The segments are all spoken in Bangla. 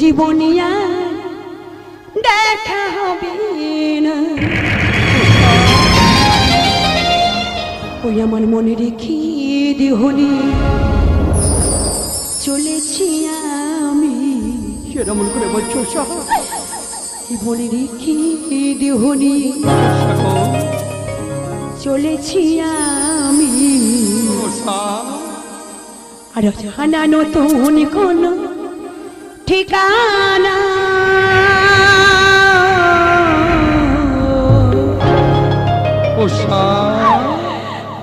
জীবনিয়া দেখা হবে না। ওই আমার মনে রেখে দেহনি চলেছি আমি। সেরকম করে বলছো মনে রেখে দেহনি চলেছি আমি। আর জানা নতুন কোন ঠিকানা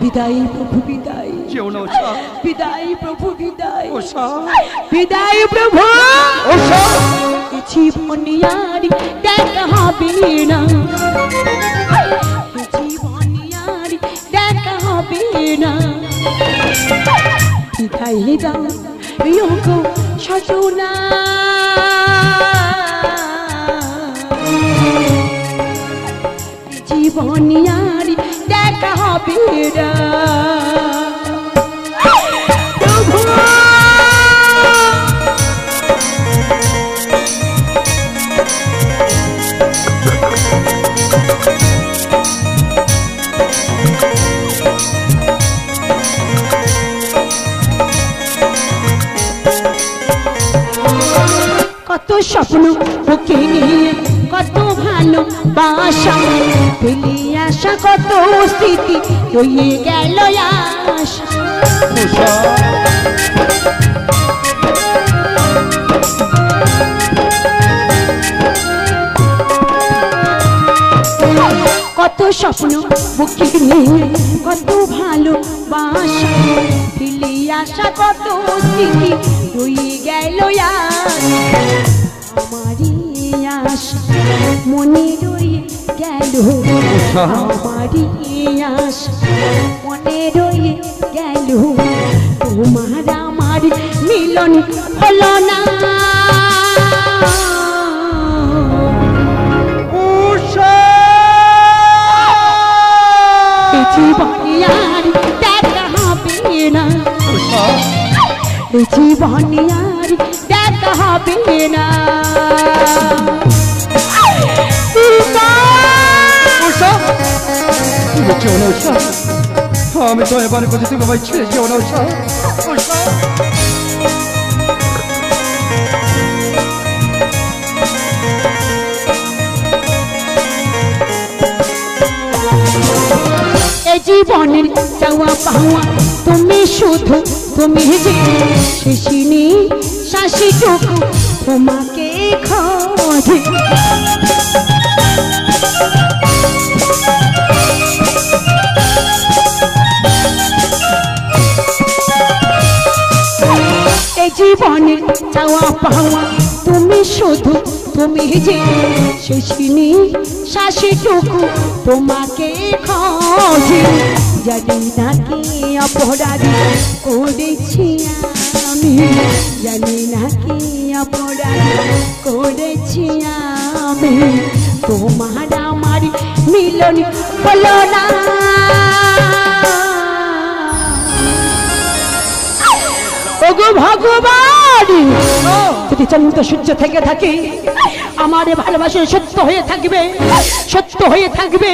বিদায় প্রভু বিদায়, বিদায় প্রভু বিদায়, বিদায় প্রভু। জীবনিয়ার দেখা হবে না, জীবনিয়ার দেখা হবে না। বিদায় দাও গো সজনা, জীবনিয়ার দেখা হবে না। কত স্বপ্ন বুকে নিয়ে, কত ভালোবাসা ফেলে আসা, কত স্মৃতি রয়ে গেল আশা। কত স্বপ্ন বুকে নিয়ে, কত ভালোবাসা ফেলে আসা, কত স্মৃতি রয়ে গেল আমারই আশা মনে রয়ে গেল, আমারই আশা মনে রয়ে গেল। তোমার আমার মিলন হলো না, জীবনে আর দেখা হবে না, জীবনে আর দেখা হবে না। আমি তো এবারে বলছি তুমি ভাই ছেড়ে যেও না। এই জীবনের চাওয়া পাওয়া তুমি শুধু, তুমি যে শেষিনী শাসিটুকু তোমাকে খোঁজে। এই জীবনের চাওয়া পাওয়া তুমি শুধু, তুমি যে শেষিনী শাসিটুকু তোমাকে খোঁজে। জানি না কি অপরাধী করেছি আমি, জানি না কি অপরাধী করেছি আমি। তোমার আমার মিলন হলো না, ওগো ভগবান যদি চন্দ্র সূর্য থেকে থাকে, আমার ভালোবাসা সত্য হয়ে থাকবে, সত্য হয়ে থাকবে,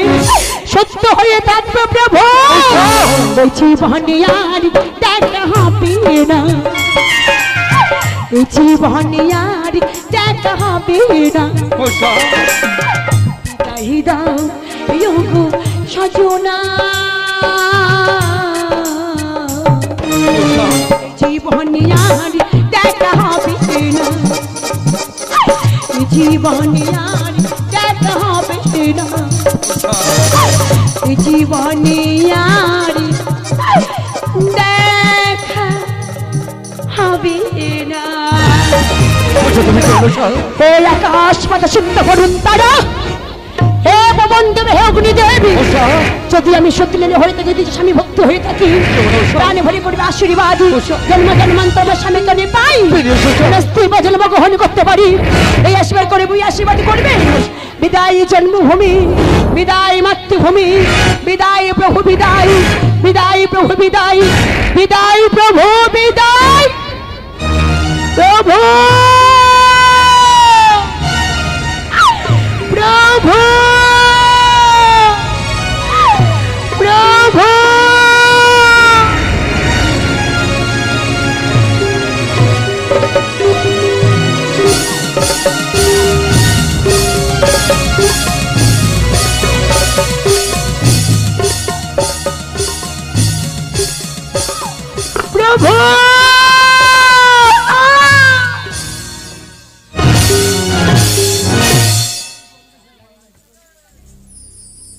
সত্য হয়ে থাকবে প্রভু। ওই জীবনে আর দেখা হবে না, ওই জীবনে আর দেখা হবে না। বিদায় দাও গো সজনা, জীবনে আর দেখা হবে না, জীবনে আর দেখা হবে না, জীবনে আর দেখা হবে না। হে আকাশ পাতা শুদ্ধ করুন তারা, হে পবন দেবে, হে অগ্নি দেবী, যদি আমি সত্যি হয়ে থাকি, যদি স্বামী ভক্ত হয়ে থাকি, প্রাণে ভরে করবে আশীর্বাদ। জন্ম জন্মান্তর স্বামী কানে পাই, স্ত্রী বা জন্ম গ্রহণ করতে পারি, এই আশীর্বাদ করে বই আশীর্বাদ করবে। বিদায় জন্মভূমি, বিদায় মাতৃভূমি, বিদায় প্রভু বিদায়, বিদায় প্রভু বিদায়, বিদায় প্রভু বিদায়, প্রভু প্রভু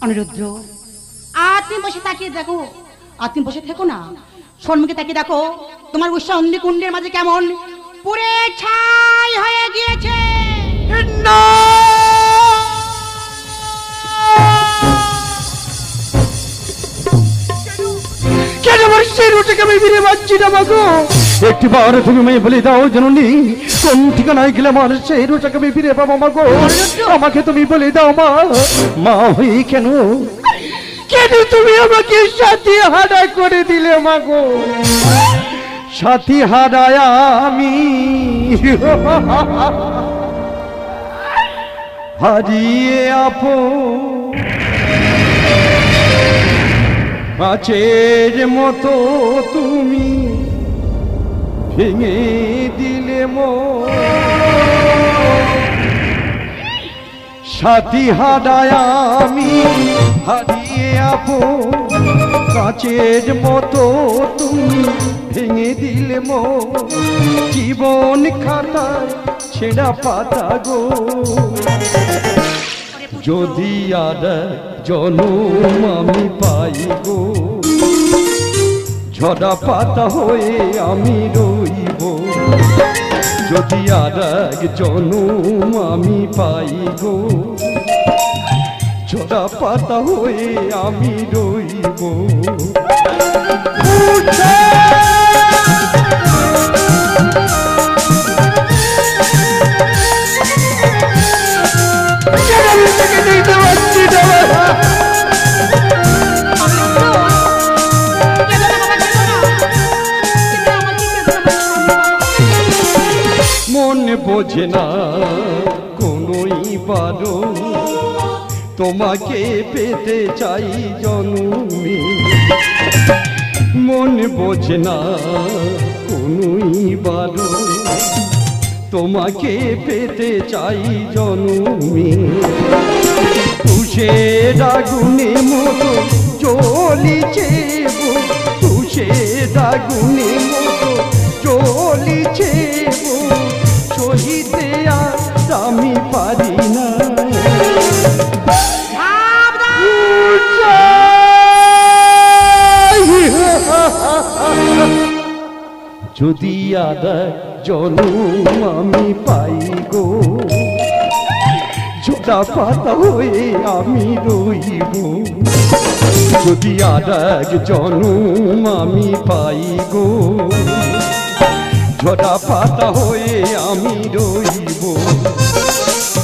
অনিরুদ্ধ, আর তুমি বসে তাকিয়ে দেখো, আর তুমি বসে থেকো না, সম্মুখে তাকিয়ে দেখো তোমার উৎসাহ অগ্নিকুণ্ডের মাঝে কেমন পুড়ে ছাই হয়ে গিয়েছে। না কেন আমার সেই রোটাকে আমি ফিরে পাচ্ছি না মাগো? একটি বার তুমি মেয়ে বলে দাও জননী, কোন ঠিকানায় গেলে আমার সেই রোটাকে আমি ফিরে পাবো মাগো? আমাকে তুমি বলে দাও মা, মা হই কেন কেন তুমি আমাকে সাথী হারা করে দিলে মাগো? সাথী হারায় আমি হারিয়ে আপন কাচের মতো তুমি ভেঙে দিলে মন। সাথী হারায় আমি হারিয়ে আপন কাচের মতো তুমি ভেঙে দিলে মন। জীবন খাতায় ছেঁড়া পাতা গো, যদি আর জনম আমি পাই গো, ঝরা পাতা হয়ে আমি রইব। যদি আর জনম আমি পাই গো, ঝরা পাতা হয়ে আমি রইব। মন বোঝে না কোনোই বারো, তোমাকে পেতে চাই জনমে। মন বোঝে না কোনোই বারো, তোমাকে পেতে চাই জনমে। তুষের আগুনে মতো জ্বলিছে, তুষের আগুনে মতো জ্বলিছে, সহিতে আর আমি পারি না। যদি আর জনম আমি পাই গো, ঝোটা পাতা হয়ে আমি রইব। যদি আর জনম আমি পাই গো, ঝোটা পাতা হয়ে আমি রইব।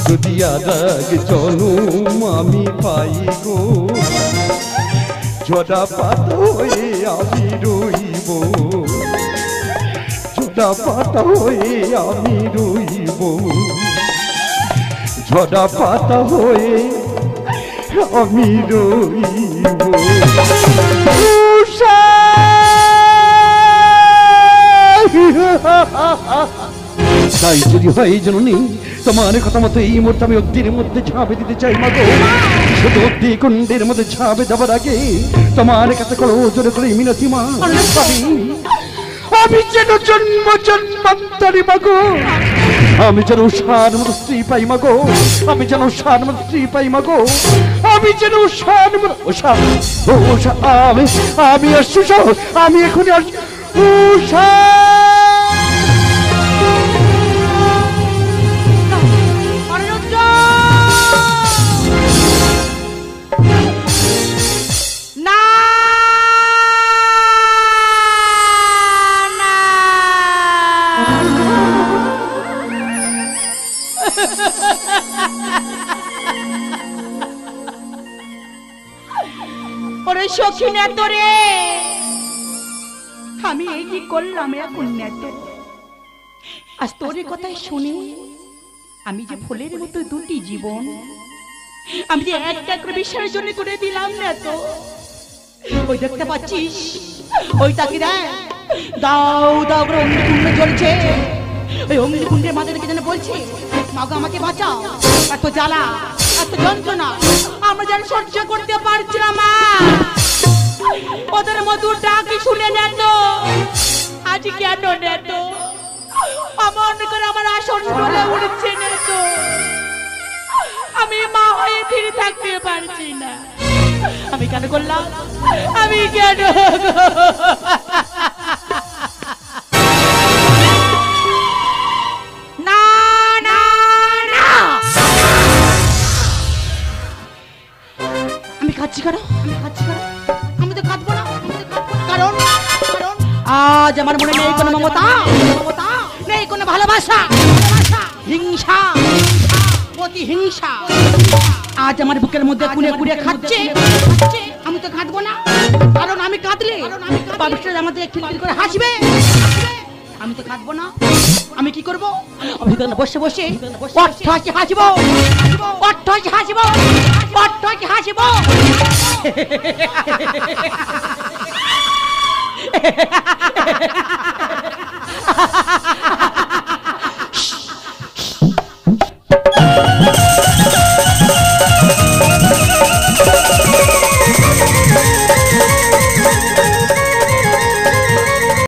যদি আর জনম আমি পাই গো, ঝোটা পাতা হয়ে আমি রইব। ঝোটা পাতা হয়ে আমি রইব। ঝোটা পাতা হয়ে আমি রইব। তাই যদি হয় জননী, তোমার কথা মতো এই মুহূর্তে আমি অগ্নির মধ্যে ঝাঁপে দিতে চাই মাগো। শুধু অগ্নি কুণ্ডের মধ্যে ঝাঁপে যাবার আগে তোমার কাছে করো জোরে করে মিনতি মা। আমি যেন জন্ম জন্মান্তরে মাগো, আমি যেন উষার মতো স্ত্রী পাই মাগো, আমি যেন উষার মতো স্ত্রী পাই মাগো, আমি যেন উষার মতো উষা উষা আমি আসছি, আমি এখনই আসছি। উষা সখী নেত রে, আমি এই কি করলাম এখন নেত? আজ তোর কথাই শুনে আমি যে ফুলের মতো দুটি জীবন আমি যে একটা করে বিষয়ের জন্য করে দিলাম নেত। ওই দেখতে পাচ্ছিস, ওই তাকি দেখ, দাও দাও করে অগ্নিকুণ্ড জ্বলছে। ওই অগ্নিকুণ্ডের মাঝে দেখে যেন বলছে, মাগো আমাকে বাঁচাও, এত জ্বালা এত যন্ত্রণা আমরা যেন সহ্য করতে পারছি না। মা ওদের মধুর ডাকি শুনে নেন তো, কাঁদছি কেন নে তো অমন করে আমার আসন চলে উঠছে না তো আমি মা হয়ে ফিরে থাকতে পারছি না আমি কেন করলাম আমি কেন না না না আমি কাঁদছি কেন আমি তো কাঁদবো না কারণ আজ আমার মনে নেই কোনো মমতা নেই কোনো ভালোবাসা হিংসা প্রতিহিংসা আজ আমার বুকের মধ্যে কুড়ে কুড়ে খাচ্ছে আমি তো কাঁদবো না কারণ আমি কাঁদলে পাবিষ্টার আমাদের খিলখিল করে হাসবে আমি তো কাঁদবো না আমি কি করবো অভিজ্ঞতা বসে বসে অট্টহাসি হাসিবো